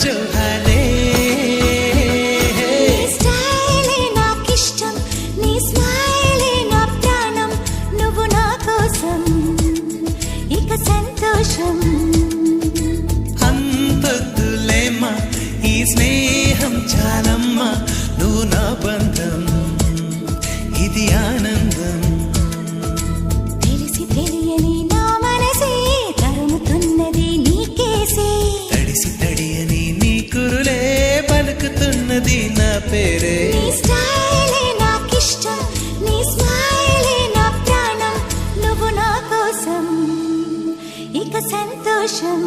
జోహాలే స్టైలే నాకిష్టం నీ స్మైలే నా ప్రాణం నువ్వు నా కోసం ఇక సంతోషం అంతొద్దులేమ్మా ఈ స్నేహం చాలమ్మా నువ్వు నా బంధం ఇది ఆనందం తెలిసి తెలియని నా మనసే తరుముతున్నది నీకేసే తడిసి తడియని నీ కురులే పలుకుతున్నది నా పేరే నీ స్టైలే నాకిష్టం నీ స్మైలే నా ప్రాణం నువ్వు నా కోసం ఇక సంతోషం